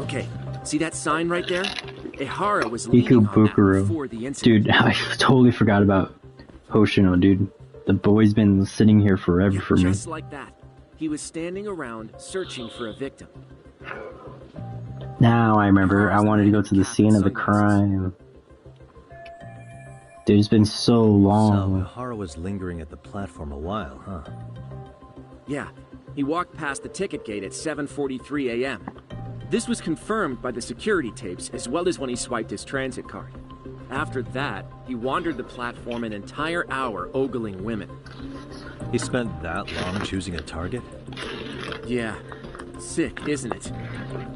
Okay, see that sign right there? Ihara was leaning on that before the incident. Dude, I totally forgot about Hoshino, dude. The boy's been sitting here forever for me. Just like that. He was standing around searching for a victim. Now I remember. I wanted to go to the scene of the crime. Dude, it's been so long. So, Ihara was lingering at the platform a while, huh? Yeah, he walked past the ticket gate at 7:43 a.m. This was confirmed by the security tapes, as well as when he swiped his transit card. After that, he wandered the platform an entire hour ogling women. He spent that long choosing a target? Yeah. Sick, isn't it?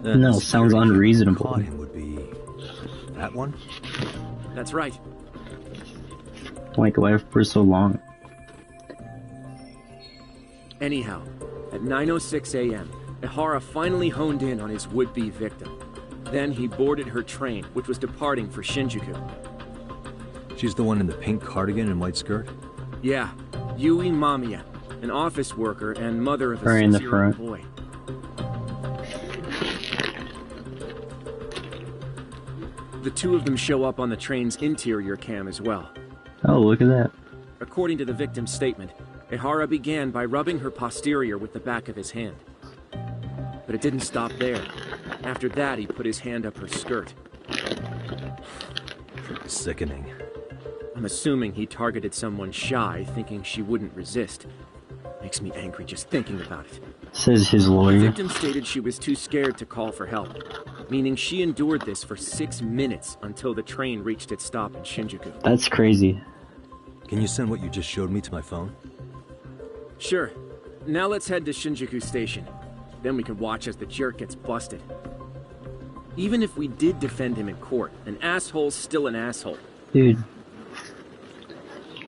No, sounds unreasonable. Caught him would be that one? That's right. Like, why for so long? Anyhow, at 9:06 a.m., Ihara finally honed in on his would-be victim. Then he boarded her train, which was departing for Shinjuku. She's the one in the pink cardigan and white skirt? Yeah, Yui Mamiya, an office worker and mother of a Right in the 6-year-old front. boy. The two of them show up on the train's interior cam as well. Oh, look at that. According to the victim's statement, Ihara began by rubbing her posterior with the back of his hand. But it didn't stop there. After that, he put his hand up her skirt. Sickening. I'm assuming he targeted someone shy, thinking she wouldn't resist. Makes me angry just thinking about it. Says his The lawyer. victim stated she was too scared to call for help, meaning she endured this for 6 minutes until the train reached its stop in Shinjuku. That's crazy. Can you send what you just showed me to my phone? Sure. Now let's head to Shinjuku Station. Then we can watch as the jerk gets busted. Even if we did defend him in court, an asshole's still an asshole. Dude.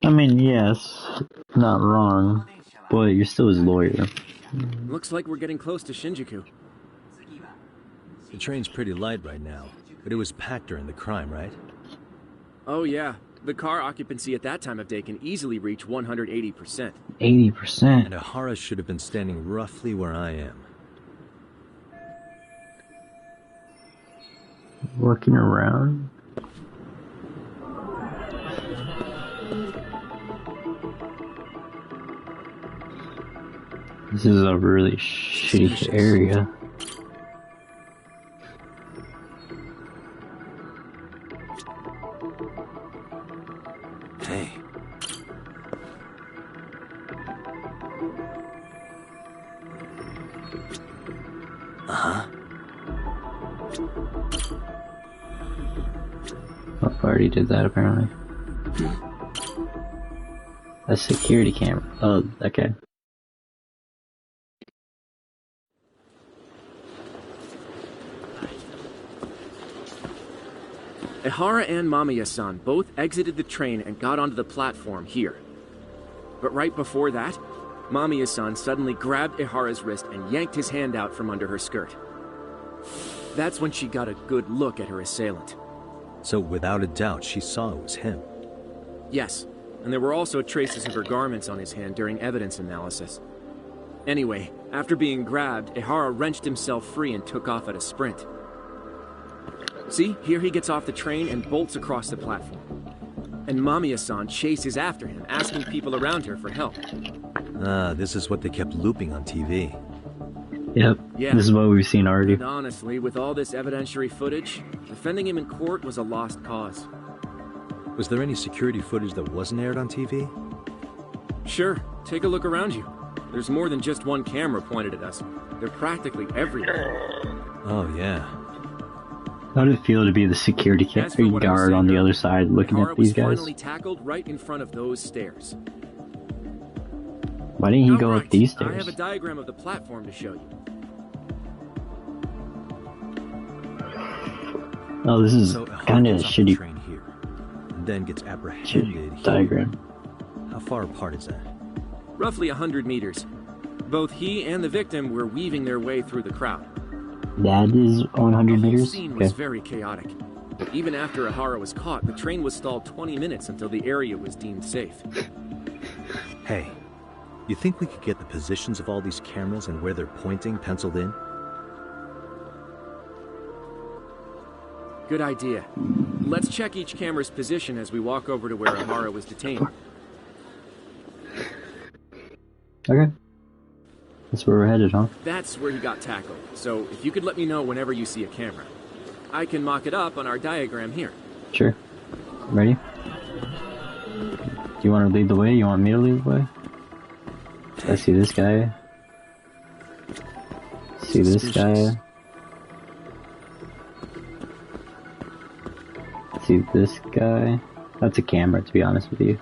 I mean, yes, not wrong, but you're still his lawyer. Looks like we're getting close to Shinjuku. The train's pretty light right now, but it was packed during the crime, right? Oh yeah, the car occupancy at that time of day can easily reach 180%. 80%. And Ihara should have been standing roughly where I am. Looking around. This is a really shitty area. Hey. Uh-huh. Oh, I already did that apparently. A security camera. Oh, okay. Ihara and Mamiya-san both exited the train and got onto the platform here. But right before that, Mamiya-san suddenly grabbed Ihara's wrist and yanked his hand out from under her skirt. That's when she got a good look at her assailant. So without a doubt, she saw it was him. Yes, and there were also traces of her garments on his hand during evidence analysis. Anyway, after being grabbed, Ihara wrenched himself free and took off at a sprint. See, here he gets off the train and bolts across the platform. And Mamiya-san chases after him, asking people around her for help. Ah, this is what they kept looping on TV. Yep, Yeah. this is what we've seen already. And honestly, with all this evidentiary footage, defending him in court was a lost cause. Was there any security footage that wasn't aired on TV? Sure, take a look around you. There's more than just one camera pointed at us. They're practically everywhere. Oh, yeah. How did it feel to be the security As for what I was guard on saying the other earlier, side looking Ihara at these was guys? finally tackled right in front of those stairs. Why didn't he go Alright, up these I have stairs? a diagram of the platform to show you. Oh, this is So Ihara kind of gets off the shitty train here, and then gets apprehended here. diagram. How far apart is that? Roughly 100 meters. Both he and the victim were weaving their way through the crowd. That is 100 The meters? scene was Okay. very chaotic. But even after Ihara was caught, the train was stalled 20 minutes until the area was deemed safe. Hey, you think we could get the positions of all these cameras and where they're pointing penciled in? Good idea. Let's check each camera's position as we walk over to where Amara was detained. Okay. That's where we're headed, huh? That's where he got tackled, so if you could let me know whenever you see a camera. I can mock it up on our diagram here. Sure. Ready? Do you want to lead the way? You want me to lead the way? I see this guy. See this guy. See this guy. That's a camera, to be honest with you.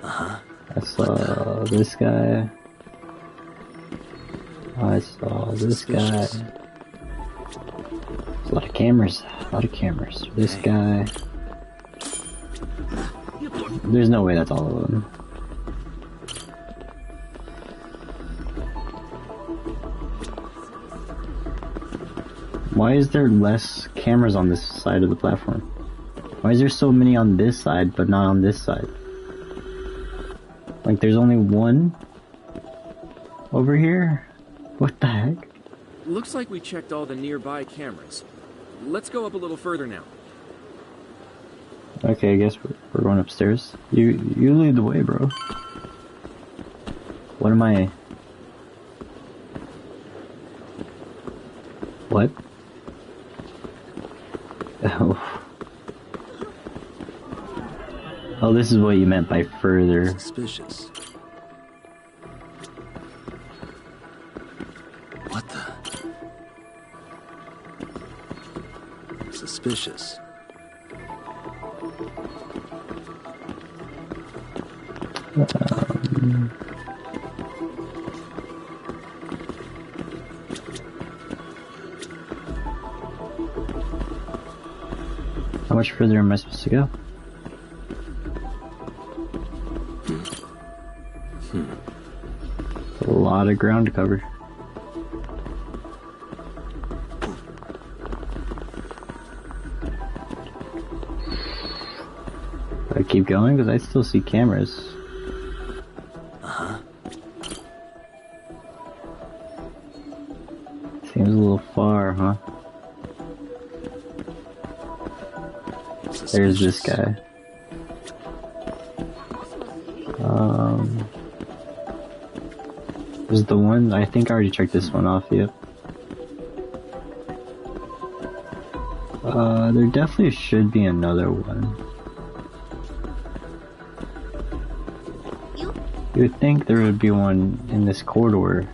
I saw this guy. I saw this guy. There's a lot of cameras. A lot of cameras. This guy. There's no way that's all of them. Why is there less cameras on this side of the platform? Why is there so many on this side, but not on this side? Like, there's only one over here? What the heck? Looks like we checked all the nearby cameras. Let's go up a little further now. Okay, I guess we're going upstairs. You lead the way, bro. What am I... What? Oh. Oh, this is what you meant by further. Suspicious. What the? Suspicious. How much further am I supposed to go? A lot of ground to cover. I keep going because I still see cameras. Seems a little far, huh? There's this guy. There's the one, I think I already checked this one off, yep. There definitely should be another one. You would think there would be one in this corridor.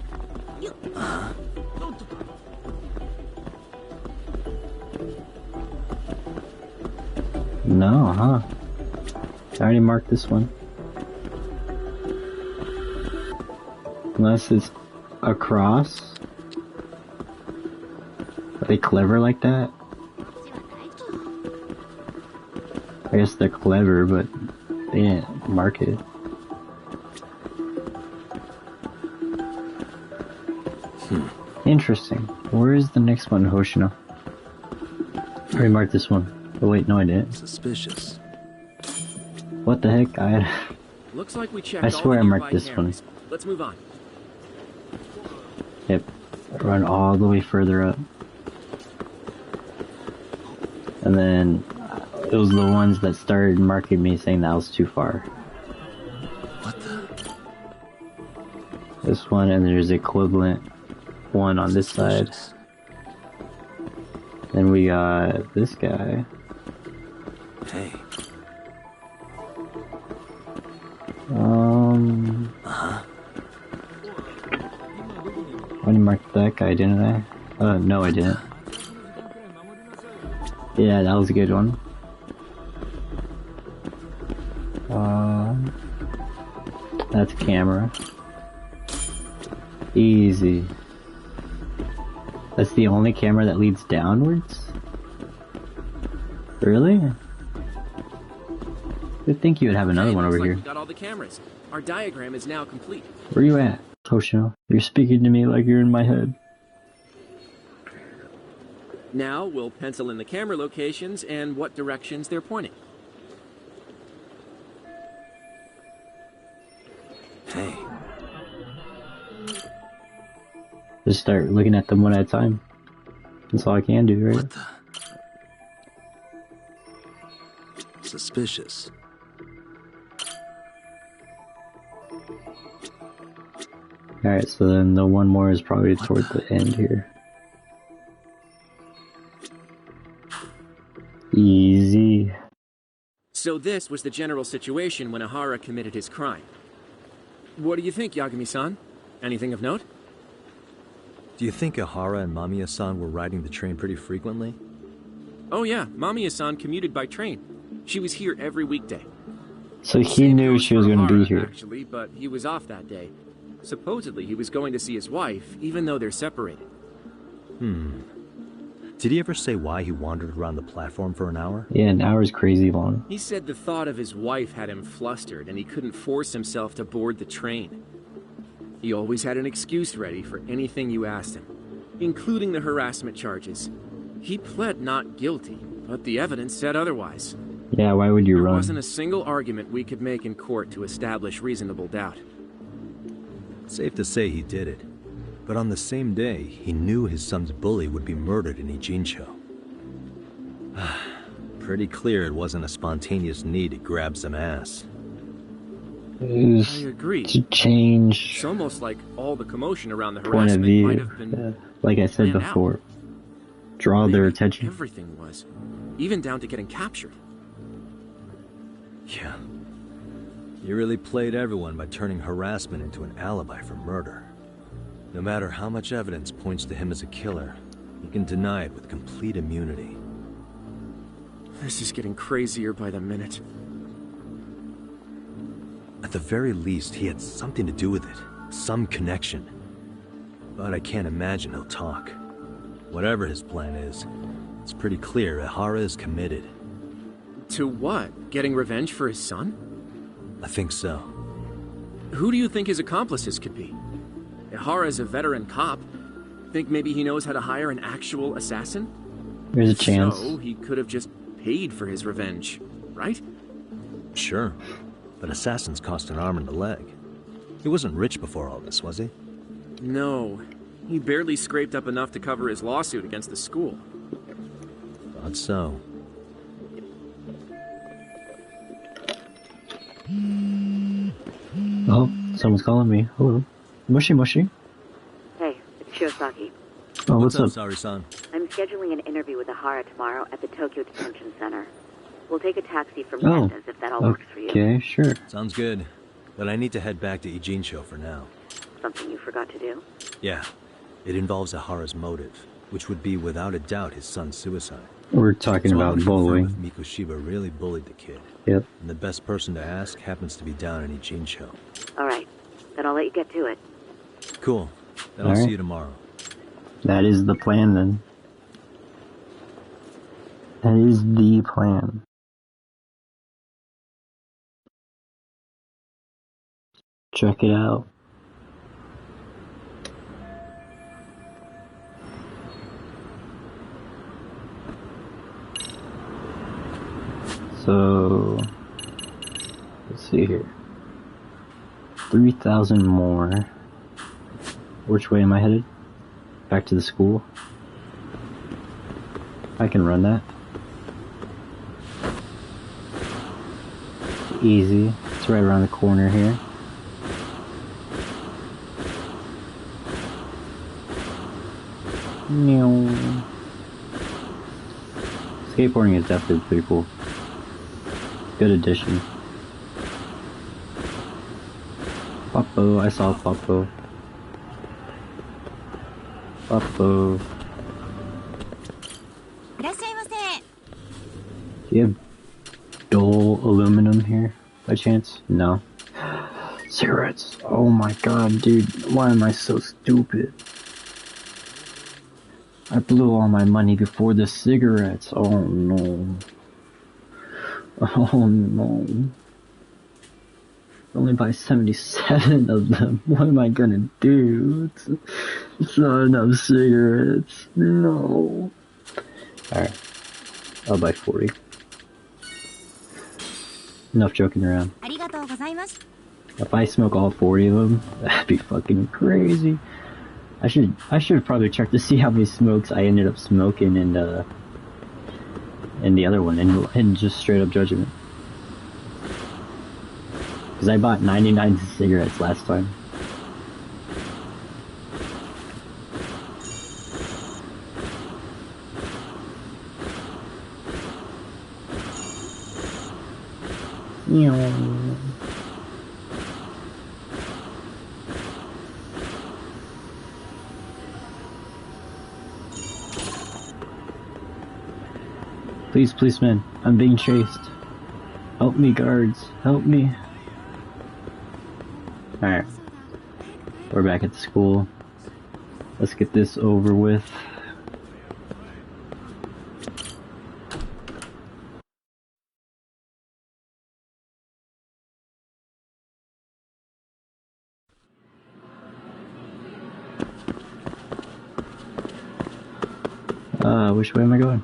No, huh? I already marked this one. Unless it's across. Are they clever like that? I guess they're clever, but they didn't mark it. Interesting. Where is the next one, Hoshino? I already marked this one. Oh wait, no I didn't. Suspicious. What the heck? Looks like we checked I swear I all the marked nearby this cameras. Let's move on. Yep. Run all the way further up. And then it was the ones that started marking me saying that was too far. What the? This one, and there's equivalent one on this side. Then we got this guy. Hey. I already marked that guy, didn't I? No I didn't. Yeah, that was a good one. That's camera. Easy. That's the only camera that leads downwards? Really? You'd think you would have another one over here. We got all the cameras. Our diagram is now complete. Where you at, Hoshino? You're speaking to me like you're in my head. Now we'll pencil in the camera locations and what directions they're pointing. Hey. Just start looking at them one at a time. That's all I can do, right? What the? Suspicious. Alright, so then the one more is probably toward the end here. Easy. So this was the general situation when Ihara committed his crime. What do you think, Yagami-san? Anything of note? Do you think Ihara and Mamiya-san were riding the train pretty frequently? Oh yeah, Mamiya-san commuted by train. She was here every weekday. So he Same knew goes she was for going to be Ihara, here. actually, but he was off that day. Supposedly, he was going to see his wife, even though they're separated. Did he ever say why he wandered around the platform for an hour? Yeah, an hour's crazy long. He said the thought of his wife had him flustered, and he couldn't force himself to board the train. He always had an excuse ready for anything you asked him, including the harassment charges. He pled not guilty, but the evidence said otherwise. Yeah, why would you There run? wasn't a single argument we could make in court to establish reasonable doubt. Safe to say he did it. But on the same day, he knew his son's bully would be murdered in Ijincho. Pretty clear it wasn't a spontaneous need to grab some ass. It was I agree. to change It's almost like all the commotion around the point of harassment view. might have been Like I said planned out. before, draw their Maybe attention. Everything was, even down to getting captured. Yeah. He really played everyone by turning harassment into an alibi for murder. No matter how much evidence points to him as a killer, he can deny it with complete immunity. This is getting crazier by the minute. At the very least, he had something to do with it. Some connection. But I can't imagine he'll talk. Whatever his plan is, it's pretty clear Ihara is committed. To what? Getting revenge for his son? I think so. Who do you think his accomplices could be? Ihara's a veteran cop. Think maybe he knows how to hire an actual assassin? There's a chance. So, he could have just paid for his revenge, right? Sure. But assassins cost an arm and a leg. He wasn't rich before all this, was he? No. He barely scraped up enough to cover his lawsuit against the school. Thought so. Oh, someone's calling me. Hello. Mushy mushy. Hey, it's Shiosaki. Oh, what's up? Sari-san? I'm scheduling an interview with Ihara tomorrow at the Tokyo Detention Center. We'll take a taxi from Oh, Nanda's if that all works for you. Okay, sure. Sounds good. But I need to head back to Ijincho for now. Something you forgot to do? Yeah. It involves Ihara's motive, which would be without a doubt his son's suicide. We're talking So I about want to confirm bullying. if Mikoshiba really bullied the kid. Yep. And the best person to ask happens to be down in Ijincho. All right. Then I'll let you get to it. Cool. Then I'll Alright. see you tomorrow. That is the plan then. That is the plan. Check it out. So, let's see here. 3,000 more. Which way am I headed? Back to the school? I can run that. Easy. It's right around the corner here. Meow. Skateboarding is definitely pretty cool. Good addition. Popo, I saw Popo. Popo. Do you have dull aluminum here, by chance? No. Cigarettes. Oh my god, dude. Why am I so stupid? I blew all my money before the cigarettes. Oh no. Oh no. Only buy 77 of them. What am I gonna do? It's not enough cigarettes. No. Alright. I'll buy 40. Enough joking around. If I smoke all 40 of them, that'd be fucking crazy. I should probably check to see how many smokes I ended up smoking in the other one, and just straight up judgment. Because I bought 99 cigarettes last time. Please, policeman, I'm being chased. Help me, guards. Help me. Alright. We're back at school. Let's get this over with. Which way am I going?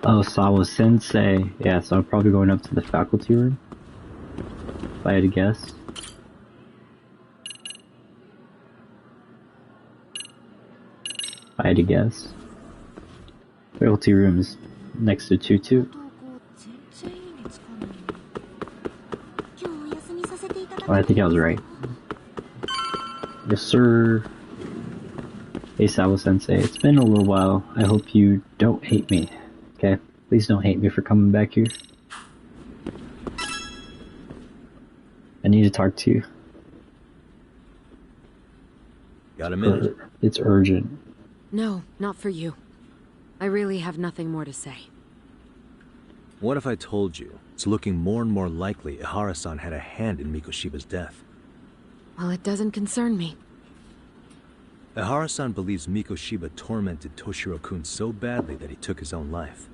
Oh, Sawa-Sensei. Yeah, so I'm probably going up to the faculty room. If I had to guess. If I had to guess. Faculty room is next to Tutu. Oh, I think I was right. Yes, sir. Hey, Sawa-Sensei. It's been a little while. I hope you don't hate me. Okay? Please don't hate me for coming back here. I need to talk to you. Got a minute? It's urgent. No, not for you. I really have nothing more to say. What if I told you it's looking more and more likely Ihara-san had a hand in Mikoshiba's death? Well, it doesn't concern me. Ihara-san believes Mikoshiba tormented Toshiro-kun so badly that he took his own life.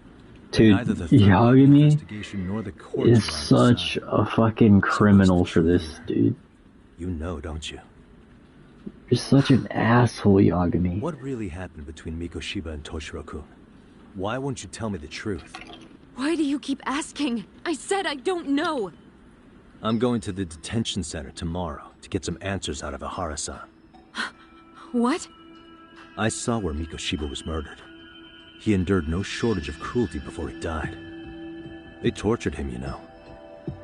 Dude, Neither the Yagami investigation nor the courts is such a fucking criminal for this, dude. You know, don't you? You're such an asshole, Yagami. What really happened between Mikoshiba and Toshiro-kun? Why won't you tell me the truth? Why do you keep asking? I said I don't know! I'm going to the detention center tomorrow to get some answers out of Ihara-san. What? I saw where Mikoshiba was murdered. He endured no shortage of cruelty before he died. They tortured him, you know.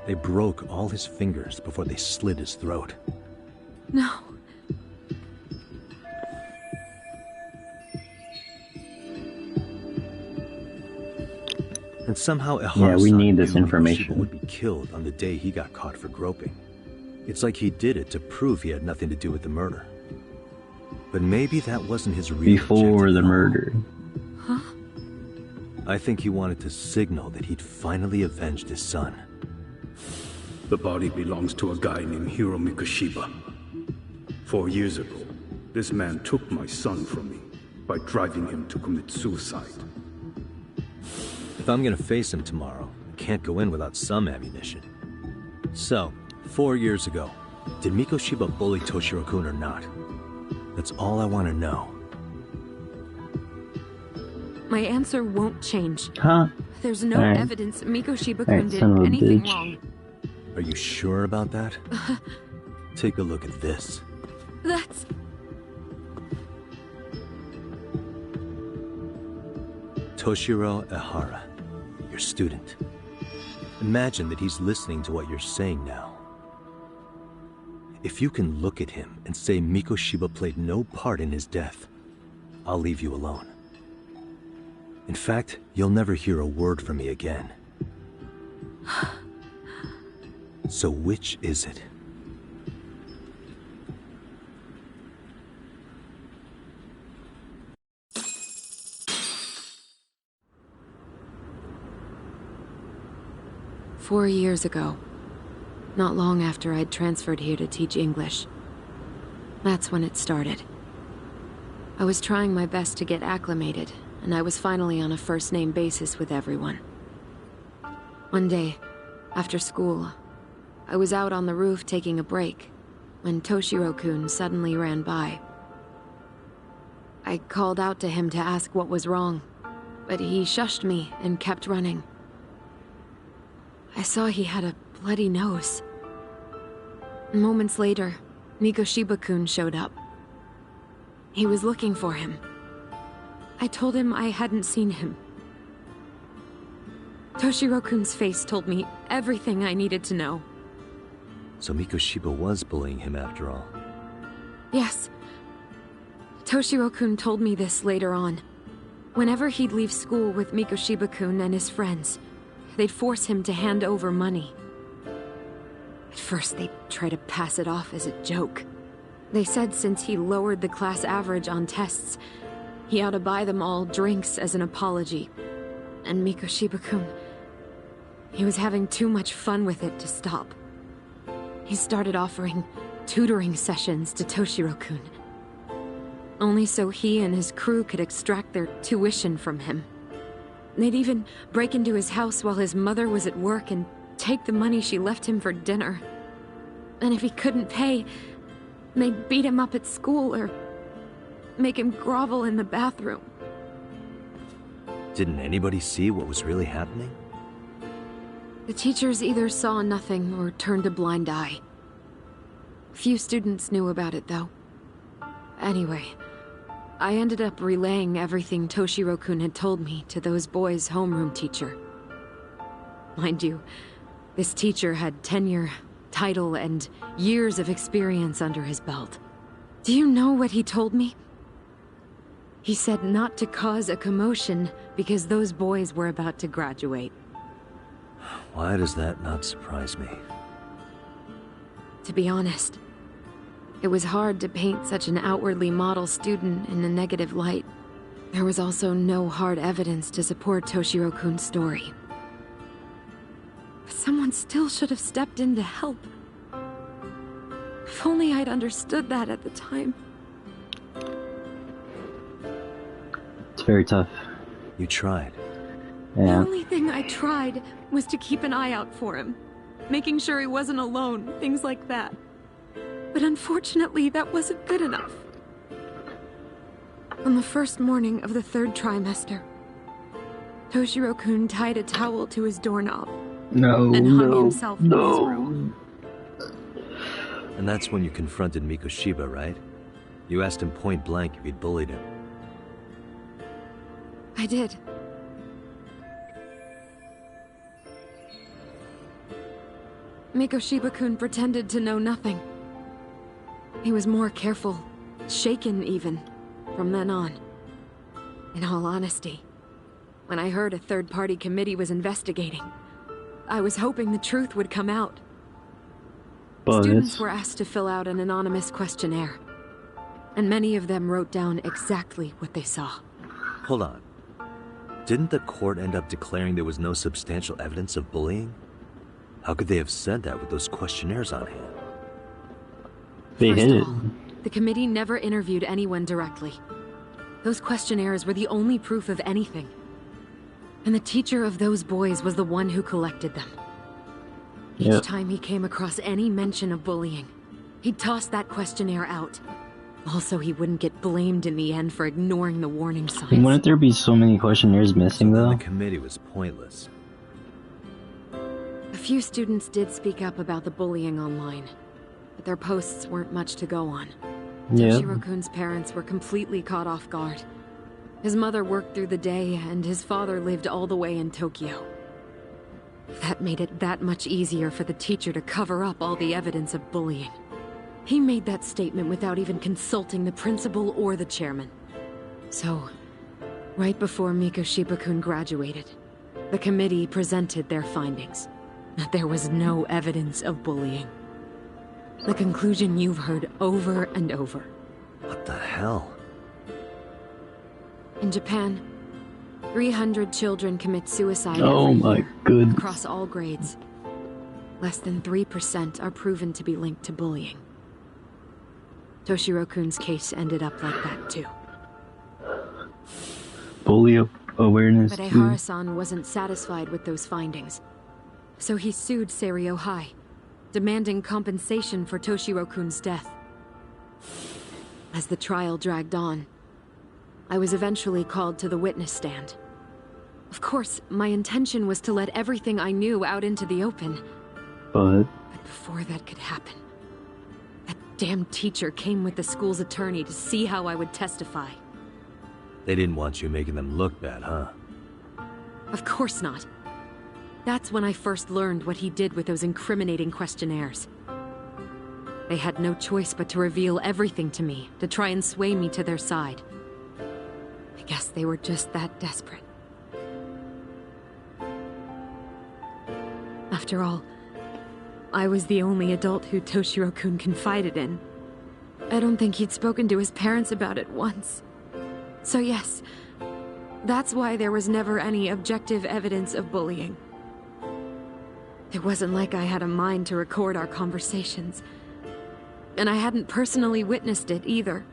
They broke all his fingers before they slit his throat. No. And somehow Ihara-san we need this knew information. Mikoshiba would be killed on the day he got caught for groping. It's like he did it to prove he had nothing to do with the murder. But maybe that wasn't his real Before objective the at all. murder. Huh? I think he wanted to signal that he'd finally avenged his son. The body belongs to a guy named Hiro Mikoshiba. 4 years ago, this man took my son from me by driving him to commit suicide. If I'm gonna face him tomorrow, I can't go in without some ammunition. So, 4 years ago, did Mikoshiba bully Toshiro-kun or not? That's all I want to know. My answer won't change. Huh? There's no Alright. evidence Mikoshiba-kun Alright, did son of a anything bitch. wrong. Are you sure about that? Take a look at this. That's... Toshiro Ihara, your student. Imagine that he's listening to what you're saying now. If you can look at him and say Mikoshiba played no part in his death, I'll leave you alone. In fact, you'll never hear a word from me again. So which is it? "4 years ago, not long after I'd transferred here to teach English. That's when it started. I was trying my best to get acclimated, and I was finally on a first-name basis with everyone. One day, after school, I was out on the roof taking a break, when Toshiro-kun suddenly ran by. I called out to him to ask what was wrong, but he shushed me and kept running. I saw he had a bloody nose. Moments later, Mikoshiba-kun showed up. He was looking for him. I told him I hadn't seen him. Toshiro-kun's face told me everything I needed to know. So Mikoshiba was bullying him after all. Yes. Toshiro-kun told me this later on. Whenever he'd leave school with Mikoshiba-kun and his friends, they'd force him to hand over money. At first, they'd try to pass it off as a joke. They said since he lowered the class average on tests, he ought to buy them all drinks as an apology. And Mikoshiba-kun, he was having too much fun with it to stop. He started offering tutoring sessions to Toshiro-kun, only so he and his crew could extract their tuition from him. They'd even break into his house while his mother was at work and take the money she left him for dinner. And if he couldn't pay, they'd beat him up at school or make him grovel in the bathroom. Didn't anybody see what was really happening? The teachers either saw nothing or turned a blind eye. Few students knew about it, though. Anyway, I ended up relaying everything Toshiro-kun had told me to those boys' homeroom teacher. Mind you, this teacher had tenure, title, and years of experience under his belt. Do you know what he told me? He said not to cause a commotion because those boys were about to graduate. Why does that not surprise me? To be honest, it was hard to paint such an outwardly model student in a negative light. There was also no hard evidence to support Toshiro-kun's story. But someone still should have stepped in to help. If only I'd understood that at the time. It's very tough. You tried. The Yeah. only thing I tried was to keep an eye out for him, making sure he wasn't alone, things like that. But unfortunately, that wasn't good enough. On the first morning of the 3rd trimester, Toshiro-kun tied a towel to his doorknob No, and hung no, himself in his room. And that's when you confronted Mikoshiba, right? You asked him point blank if he'd bullied him. I did. Mikoshiba-kun pretended to know nothing. He was more careful, shaken even, from then on. In all honesty, when I heard a third-party committee was investigating, I was hoping the truth would come out. But Students were asked to fill out an anonymous questionnaire, and many of them wrote down exactly what they saw. Hold on. Didn't the court end up declaring there was no substantial evidence of bullying? How could they have said that with those questionnaires on hand? they First hit of it. all, the committee never interviewed anyone directly. Those questionnaires were the only proof of anything. And the teacher of those boys was the one who collected them. Each Yep. time he came across any mention of bullying, he'd toss that questionnaire out. Also, he wouldn't get blamed in the end for ignoring the warning signs. Wouldn't there be so many questionnaires missing So then though? the committee was pointless. A few students did speak up about the bullying online, but their posts weren't much to go on. Yeah. Toshiro-kun's parents were completely caught off guard. His mother worked through the day, and his father lived all the way in Tokyo. That made it that much easier for the teacher to cover up all the evidence of bullying. He made that statement without even consulting the principal or the chairman. So, right before Mikoshiba-kun graduated, the committee presented their findings. That there was no evidence of bullying. The conclusion you've heard over and over. What the hell? In Japan, 300 children commit suicide Oh every my year, goodness. across all grades. Less than 3% are proven to be linked to bullying. Toshiro-kun's case ended up like that too. Bully awareness. But too. Ehara-san wasn't satisfied with those findings. So he sued Seiryo High, demanding compensation for Toshiro-kun's death. As the trial dragged on, I was eventually called to the witness stand. Of course, my intention was to let everything I knew out into the open. But But before that could happen, that damn teacher came with the school's attorney to see how I would testify. They didn't want you making them look bad, huh? Of course not. That's when I first learned what he did with those incriminating questionnaires. They had no choice but to reveal everything to me, to try and sway me to their side. I guess they were just that desperate. After all, I was the only adult who Toshiro-kun confided in. I don't think he'd spoken to his parents about it once. So yes, that's why there was never any objective evidence of bullying. It wasn't like I had a mind to record our conversations. And I hadn't personally witnessed it either.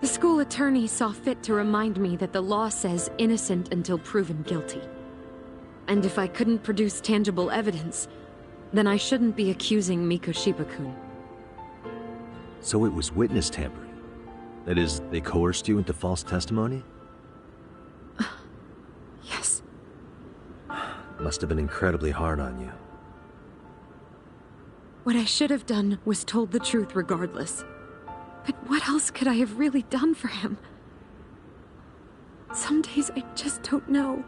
The school attorney saw fit to remind me that the law says innocent until proven guilty. And if I couldn't produce tangible evidence, then I shouldn't be accusing Mikoshiba-kun. So it was witness tampering? That is, they coerced you into false testimony? Yes. Must have been incredibly hard on you. What I should have done was told the truth regardless. But what else could I have really done for him? Some days I just don't know.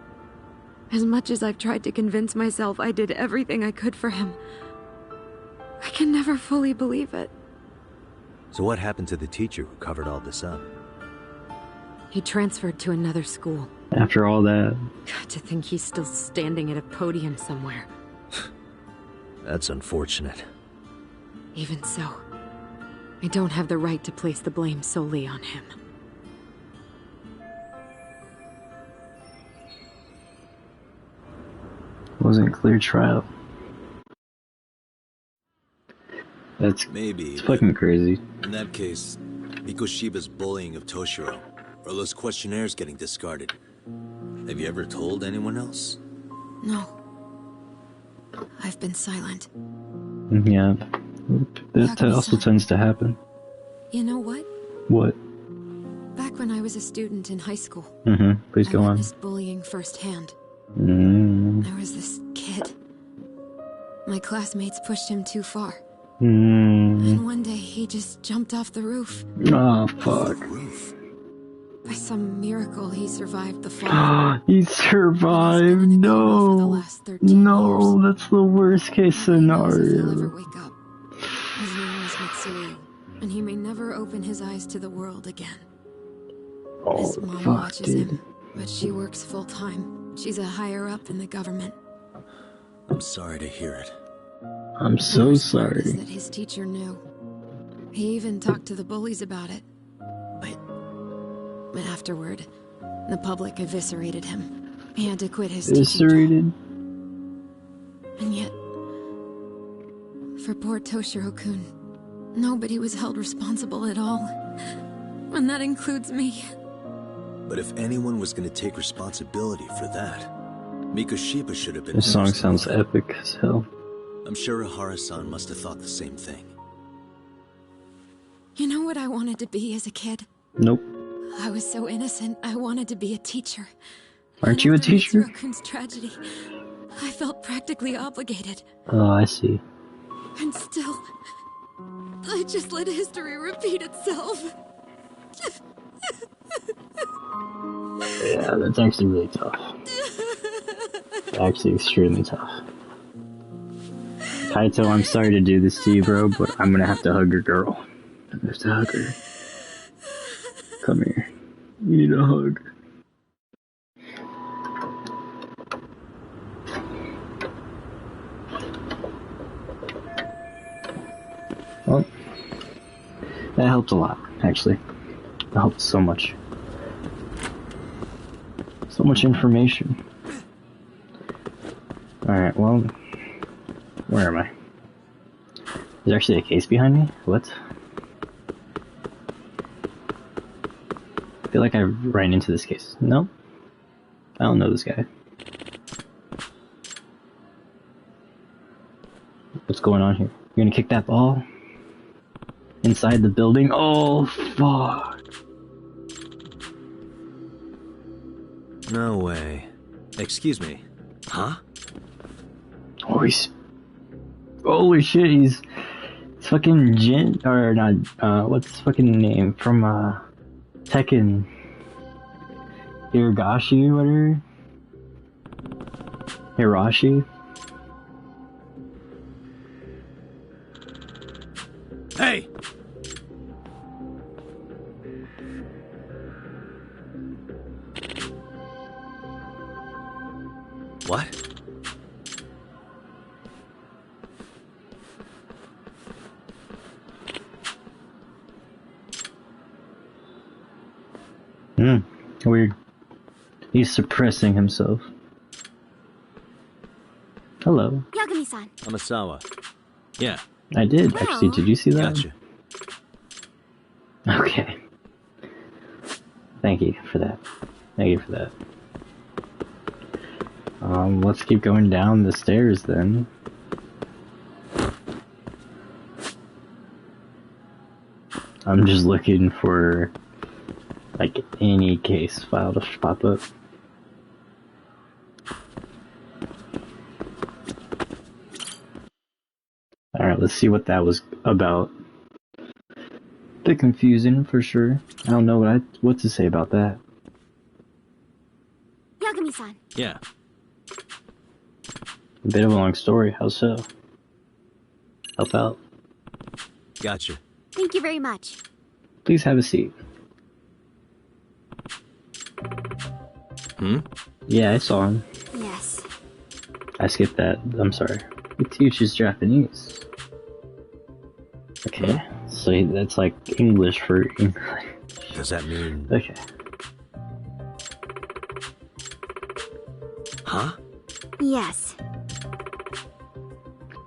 As much as I've tried to convince myself I did everything I could for him, I can never fully believe it. So what happened to the teacher who covered all this up? He transferred to another school. After all that, To think he's still standing at a podium somewhere. That's unfortunate. Even so, I don't have the right to place the blame solely on him. wasn't clear trial. That's Maybe. it's fucking crazy. In that case, Mikoshiba's bullying of Toshiro, or those questionnaires getting discarded. Have you ever told anyone else? No. I've been silent. Yeah. That also tends to happen. You know what? What? Back when I was a student in high school, Please go I on. witnessed bullying firsthand. Mm. There was this kid. My classmates pushed him too far. And one day he just jumped off the roof. Oh, fuck. By some miracle, he survived the fall. He survived. No. No, that's the worst case He'll ever scenario. wake up. His name is Mitsuru, and he may never open his eyes to the world again. Oh, His mom fuck, watches dude. him, but she works full-time. She's a higher up in the government. I'm sorry to hear it. I'm so Worst part is sorry. that his teacher knew. He even talked to the bullies about it. But afterward, the public eviscerated him. He had to quit his teaching job. Eviscerated. And yet, for poor Toshiro-kun, nobody was held responsible at all. And that includes me. But if anyone was going to take responsibility for that, Mikoshiba should have been. This song first in sounds line. epic as hell. I'm sure Ihara-san must have thought the same thing. You know what I wanted to be as a kid? Nope. I was so innocent, I wanted to be a teacher. Aren't And you a after teacher? Mitsuru-kun's tragedy, I felt practically obligated. Oh, I see. And still, I just let history repeat itself. Yeah, that's actually really tough. Actually, extremely tough. Kaito, I'm sorry to do this to you, bro, but I'm gonna have to hug your girl. I'm gonna have to hug her. Come here. You need a hug. Well, that helped a lot, actually. That helped so much. So much information. Alright, well, where am I? There's actually a case behind me? What? I feel like I ran into this case. No? I don't know this guy. What's going on here? You're gonna kick that ball? Inside the building? Oh, fuck. No way. Excuse me. Huh? Oh, holy shit, he's fucking Jin, or not, what's his fucking name? From, Tekken. Hiragashi, whatever? Hirashi? Hey! What? Weird. He's suppressing himself. Hello. Yagami-san. I'm a Sawa. Yeah, I did, actually. Did you see that? gotcha. Okay. Thank you for that. Thank you for that. Let's keep going down the stairs then. I'm just looking for, like, any case file to pop up. Alright, let's see what that was about. Bit confusing for sure. I don't know what to say about that. Yagami-san. Yeah. A bit of a long story. How so? Help out. Gotcha. Thank you very much. Please have a seat. Hmm? Yeah, I saw him. Yes. I skipped that. I'm sorry. He teaches Japanese. Okay, so that's like English for English. Does that mean... Okay. Huh? Yes.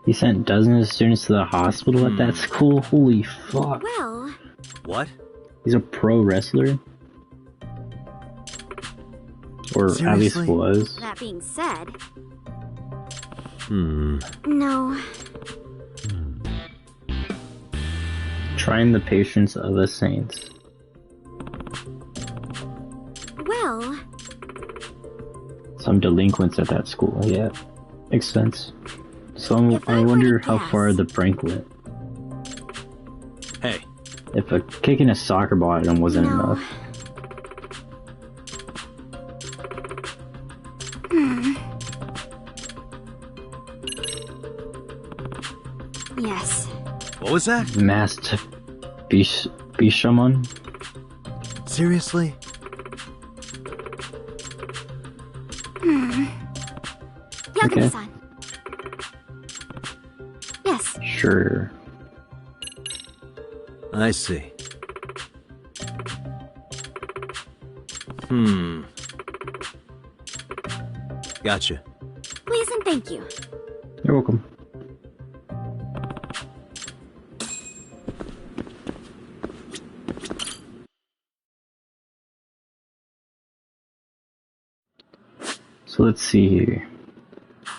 He sent dozens of students to the hospital at that school? Holy fuck. Well, What? He's a pro wrestler? Or at least Seriously? was. that being said, no. Trying the patience of a saint. Well, Some delinquents at that school, yeah. Makes sense. So If I I were wonder to how guess- far the prank went. Hey, If a kicking a soccer ball at him wasn't no. enough. Yes. what was that? Masked Bishamon? Seriously? Yagami-san. Yes. Sure. I see. Gotcha. Please and thank you. You're welcome. So let's see here.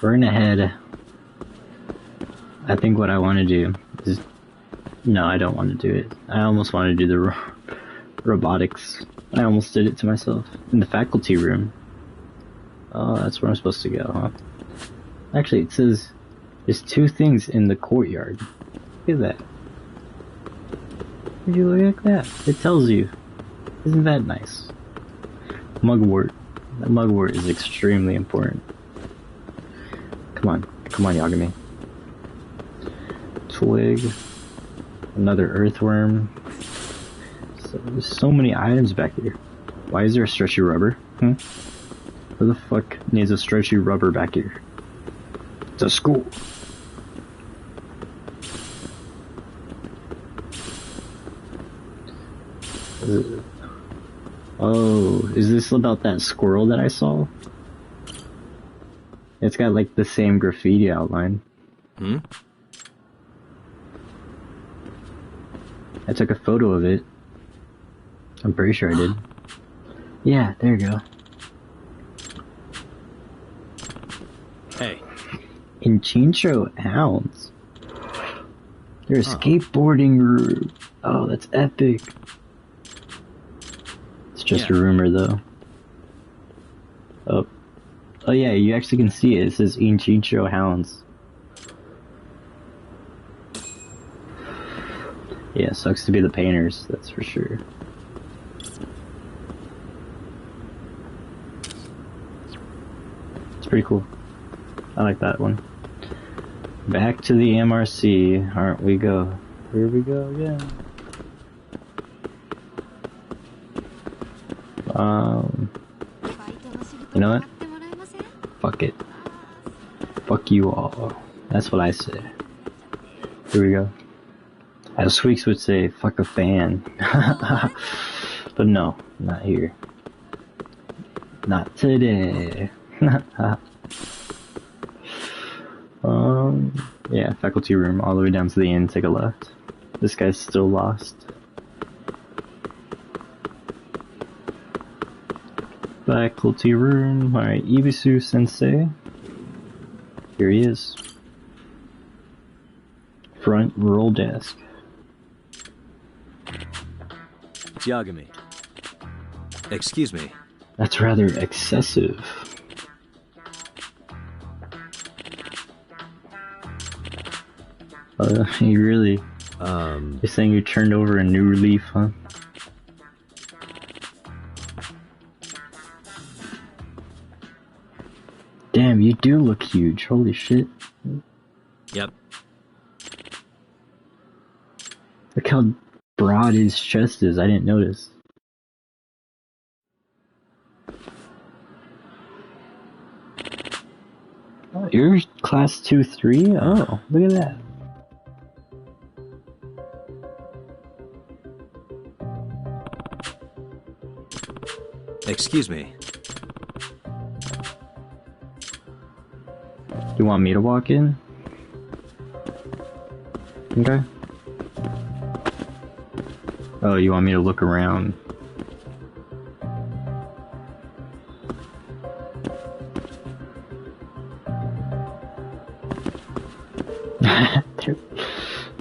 We're gonna head. I think what I want to do is. No, I don't want to do it. I almost want to do the robotics. I almost did it to myself. In the faculty room. Oh, that's where I'm supposed to go, huh? Actually, it says there's two things in the courtyard. Look at that. Would you look at that? It tells you. Isn't that nice? Mugwort. That mugwort is extremely important. Come on, Yagami. Twig. Another earthworm. So, there's so many items back here. Why is there a stretchy rubber? Who the fuck needs a stretchy rubber back here? It's a school. Oh, is this about that squirrel that I saw? It's got like the same graffiti outline. I took a photo of it. I'm pretty sure I did. Yeah, there you go. Hey. In Chincho Hounds. There's a skateboarding route. Oh, that's epic. It's just a rumor though. Oh yeah, you actually can see it. It says In Chincho Hounds. Yeah, sucks to be the painters, that's for sure. It's pretty cool. I like that one. Back to the MRC, aren't we go? Here we go again. You know what? Fuck it. Fuck you all. That's what I say. Here we go. As Sweeks would say, fuck a fan. But no, not here. Not today. Yeah, faculty room all the way down to the end, take a left. This guy's still lost. Faculty room, alright, Ibisu-Sensei. Here he is. Front roll desk. Yagami. Excuse me. That's rather excessive. You really... You're saying you turned over a new leaf, huh? Damn, you do look huge. Holy shit. Yep. Look how broad his chest is. I didn't notice. Oh, you're class 2-3? Oh, look at that. Excuse me. You want me to walk in? Okay. Oh, you want me to look around?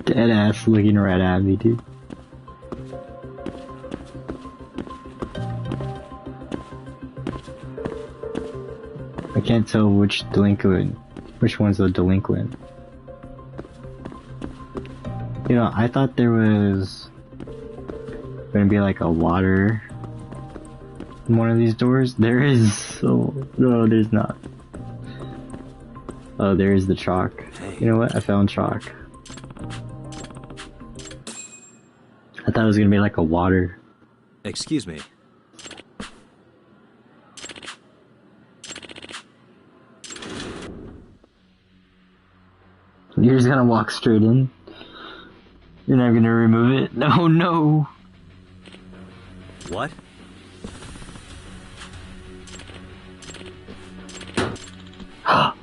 Dead ass looking right at me, dude. I can't tell which one's a delinquent. You know, I thought there was gonna be like a water in one of these doors. There is, so no, there's not. Oh, there is the chalk. You know what? I found chalk. I thought it was gonna be like a water. Excuse me. You're just gonna walk straight in? You're not gonna remove it? No, no! What? Huh?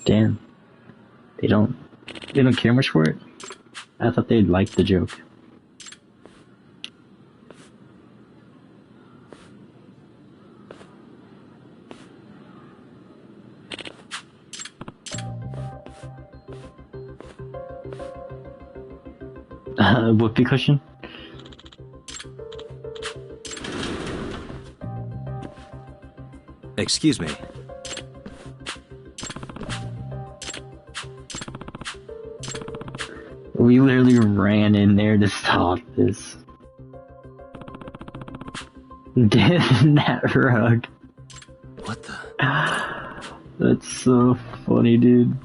Damn. They don't care much for it? I thought they'd like the joke. Whoopee cushion? Excuse me. We literally ran in there to stop this. That rug. What the? That's so funny, dude.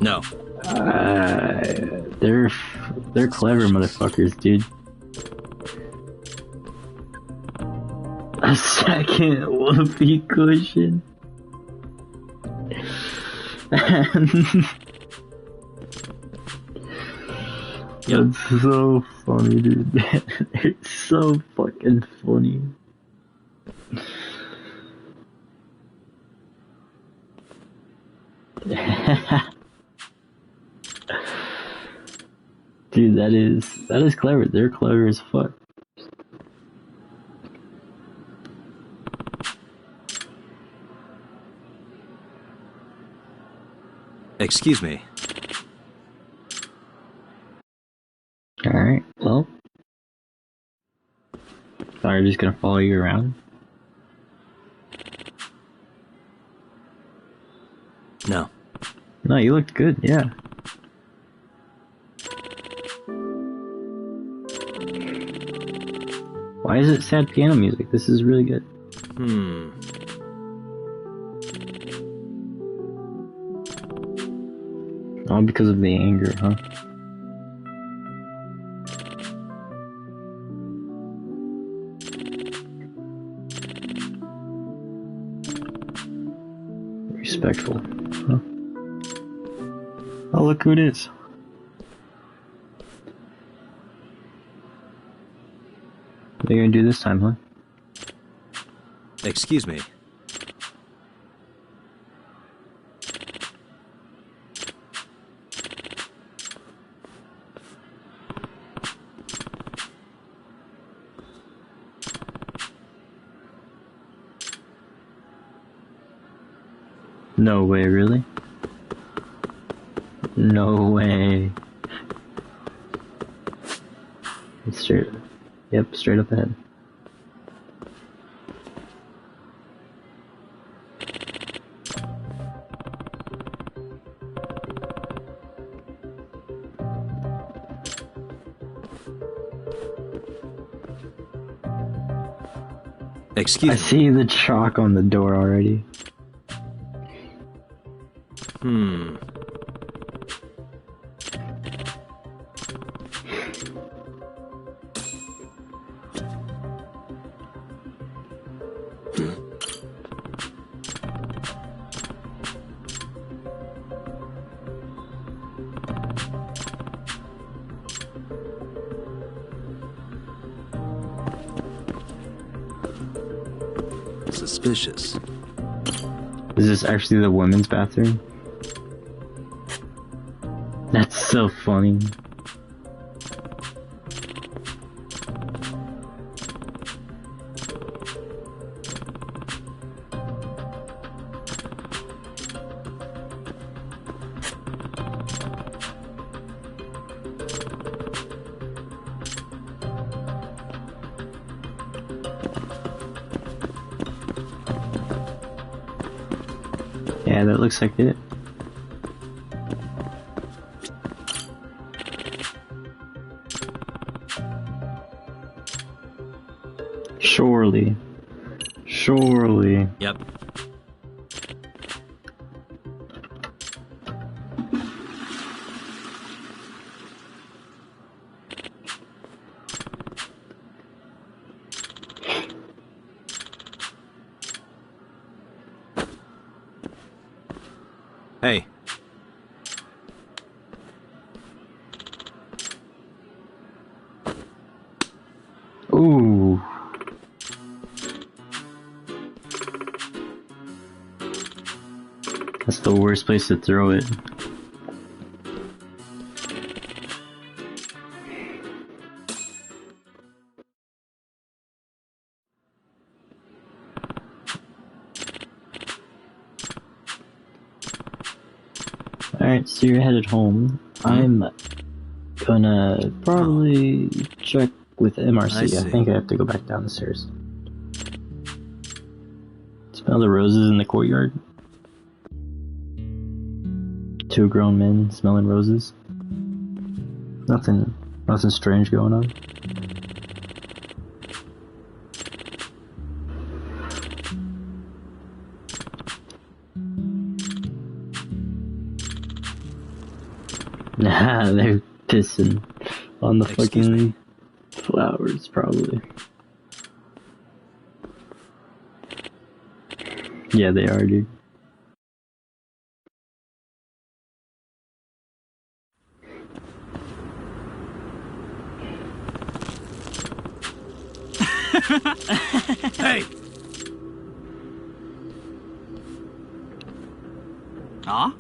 No. They're clever motherfuckers, dude. A second whoopee cushion. That's so funny, dude. It's so fucking funny. Dude, that is clever. They're clever as fuck. Excuse me. Alright, well. So I'm just gonna follow you around? No. No, you looked good, yeah. Why is it sad piano music? This is really good. All because of the anger, huh? Respectful. Huh? Oh, look who it is. What are you gonna do this time, huh? Excuse me. No way, really? No way. It's straight. Yep, straight up ahead. Excuse I me. see the chalk on the door already. Suspicious. Is this actually the women's bathroom? That's so funny. Yeah, that looks like it. Surely. Surely. Yep. Hey. Ooh. That's the worst place to throw it. Alright, so you're headed home. I'm gonna probably check with MRC. I think I have to go back down the stairs. Smell the roses in the courtyard? Two grown men smelling roses. Nothing strange going on. Nah, they're pissing on the fucking flowers, probably. Yeah, they are, dude. Hey! Oh.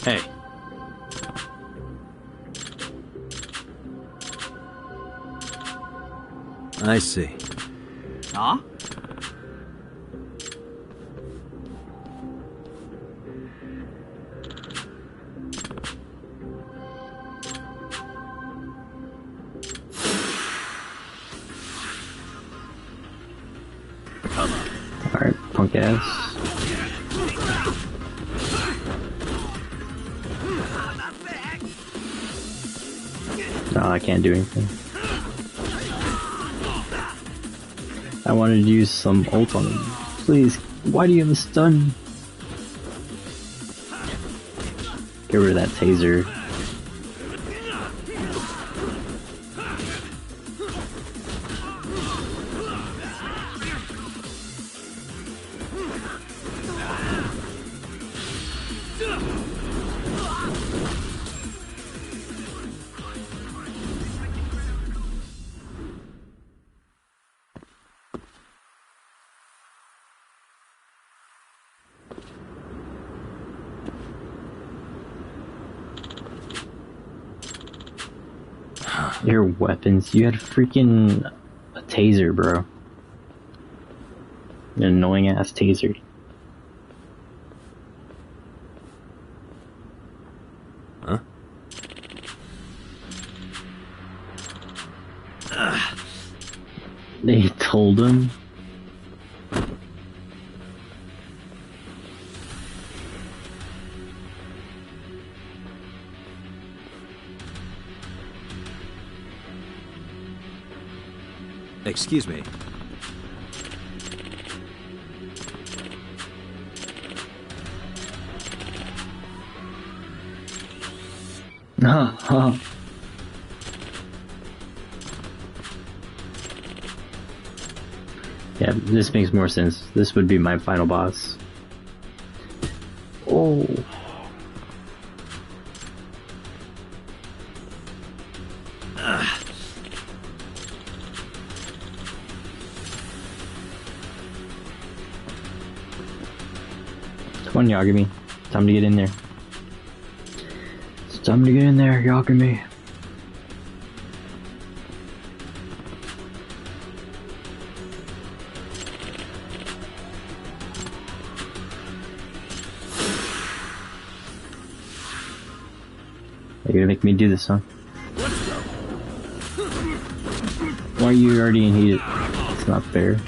Hey. I see. Huh? Alright, punk ass. No, I can't do anything. I wanted to use some ult on him. Please, why do you have a stun? Get rid of that taser. Your weapons, you had freaking a taser, bro. An annoying ass taser. Huh? They told him. Excuse me. Yeah, this makes more sense. This would be my final boss. Oh. Come on, Yagami. Time to get in there. It's time to get in there, Yagami. You're gonna make me do this, huh? Why are you already in heat? It's not fair.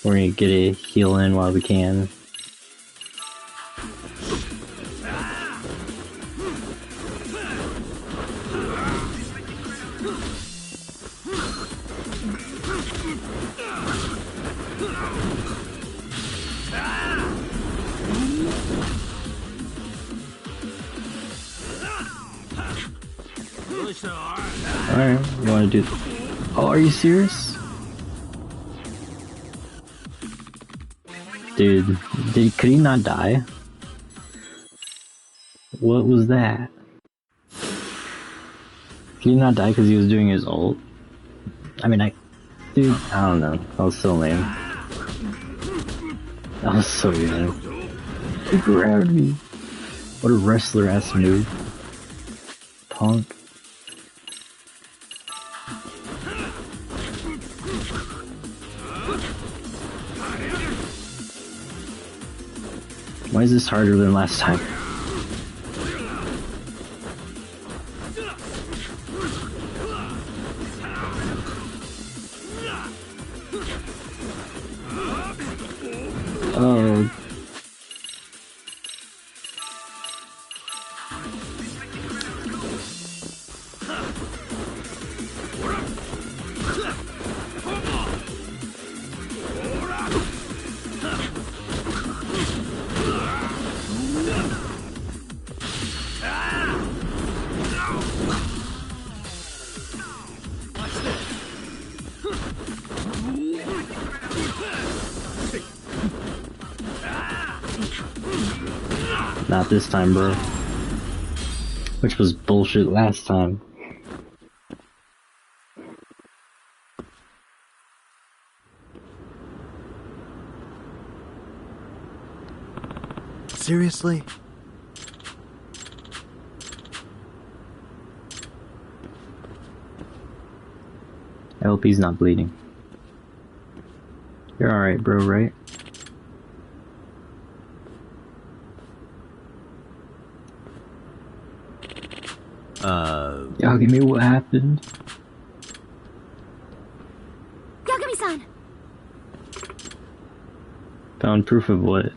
We're gonna get a heal in while we can. Alright, you wanna do... Oh, are you serious? Dude, could he not die? What was that? Could he not die because he was doing his ult? I mean, dude, I don't know. That was so lame. That was so good. He grabbed me. What a wrestler-ass move. Punk. Why is this harder than last time? Oh. Not this time, bro. Which was bullshit last time. Seriously? I hope he's not bleeding. You're alright, bro, right? Y'all give me what happened. Yagami-san! Found proof of what?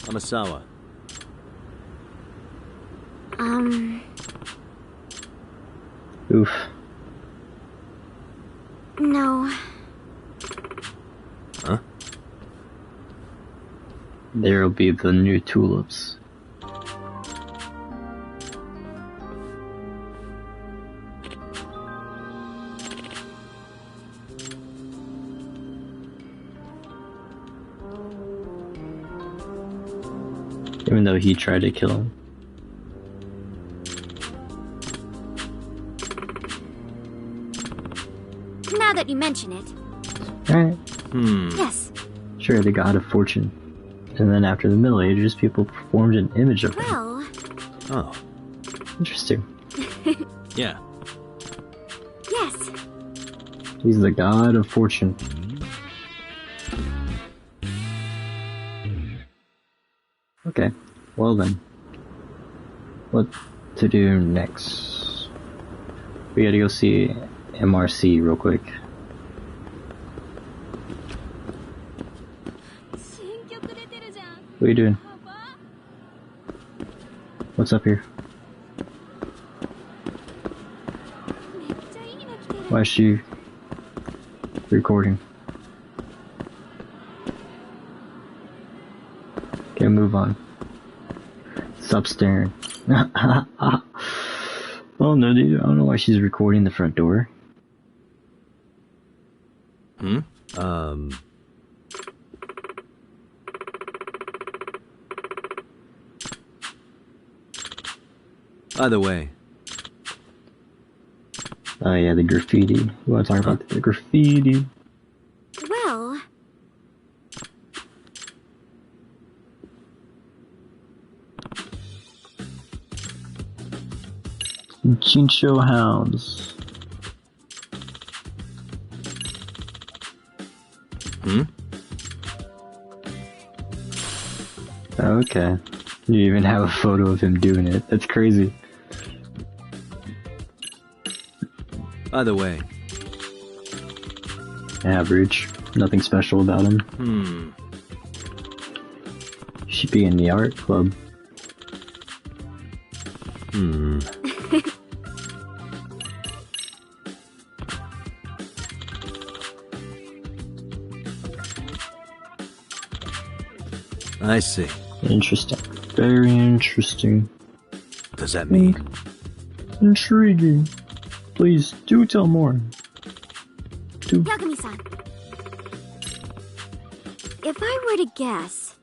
I'm a Sawa. Oof. No. Huh? There'll be the new tulips. Even though he tried to kill him. Now that you mention it. Alright. Yes. Sure, the god of fortune. And then after the Middle Ages, people performed an image of him. Well, Oh, Interesting. yeah. yes. He's the god of fortune. Okay, well then. What to do next? We gotta go see MRC real quick. What are you doing? What's up here? Why is she recording? Okay, move on. Stop staring. Oh no, dude, I don't know why she's recording the front door. By the way, Oh yeah, the graffiti. You wanna talk about the graffiti? Well, Chincho hounds. Okay. You even have a photo of him doing it. That's crazy. by the way, Average. Nothing special about him. Should be in the art club. I see. Interesting. Very interesting. What does that mean? Intriguing. Please, do tell more. Yagami-san. If I were to guess,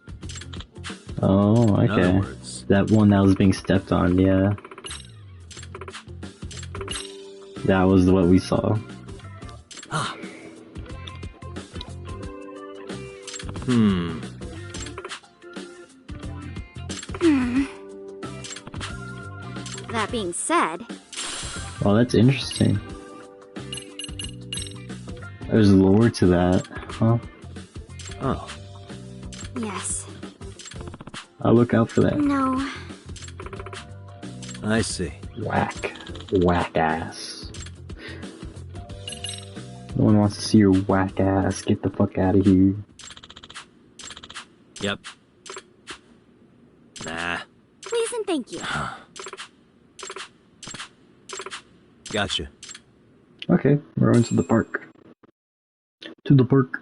Oh, In okay. other words, That one that was being stepped on, yeah. That was what we saw. that being said, Well, that's interesting. There's lore to that, huh? oh, yes. I'll look out for that. No. I see. Whack. Whack ass. No one wants to see your whack ass. Get the fuck out of here. Yep. Nah, Please and thank you. gotcha. Okay, we're going to the park. To the park.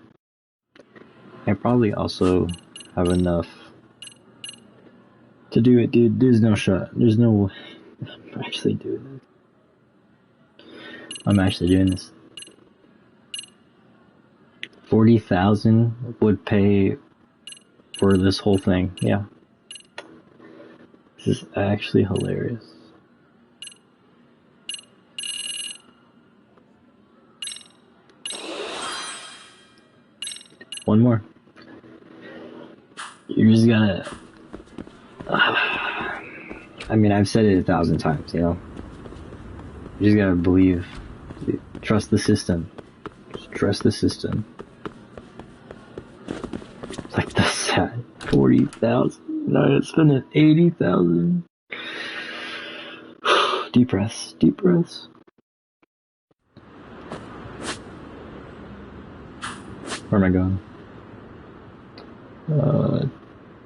I probably also have enough to do it, dude. There's no shot. There's no... I'm actually doing this. I'm actually doing this. 40,000 would pay for this whole thing. Yeah. This is actually hilarious. One more. You just gotta... I mean, I've said it 1,000 times, you know? You just gotta believe. Trust the system. Just trust the system. It's like the sad 40,000. No, it's been at 80,000. Deep breaths. Deep breaths. Where am I going?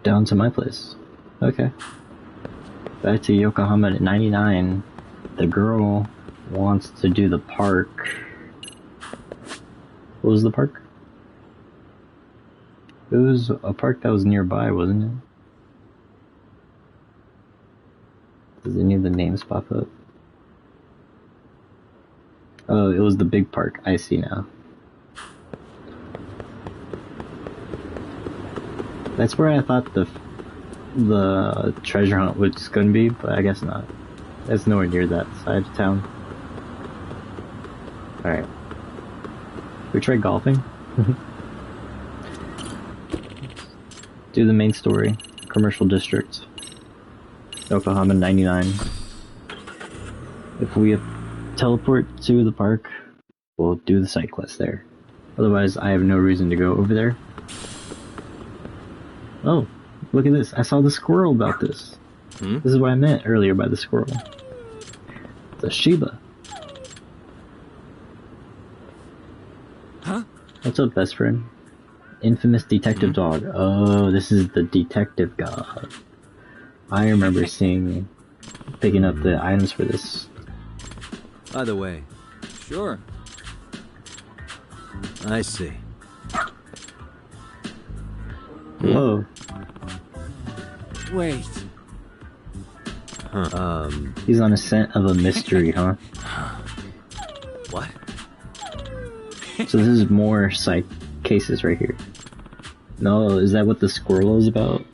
Down to my place. Okay. Back to Yokohama at 99. The girl wants to do the park. What was the park? It was a park that was nearby, wasn't it? Does any of the names pop up? Oh, it was the big park. I see now. That's where I thought the treasure hunt was gonna be, but I guess not. It's nowhere near that side of town. Alright. We try golfing? Do the main story. Commercial district. Yokohama 99. If we teleport to the park, we'll do the side quest there. Otherwise, I have no reason to go over there. Oh, look at this. I saw the squirrel about this. This is what I meant earlier by the squirrel. It's a Shiba. Huh? What's up, best friend? Infamous detective dog. Oh, this is the detective god. I remember picking up the items for this. By the way, Sure. I see. Whoa. Wait. He's on a scent of a mystery, huh? What? So this is more psych cases right here. No, is that what the squirrel is about?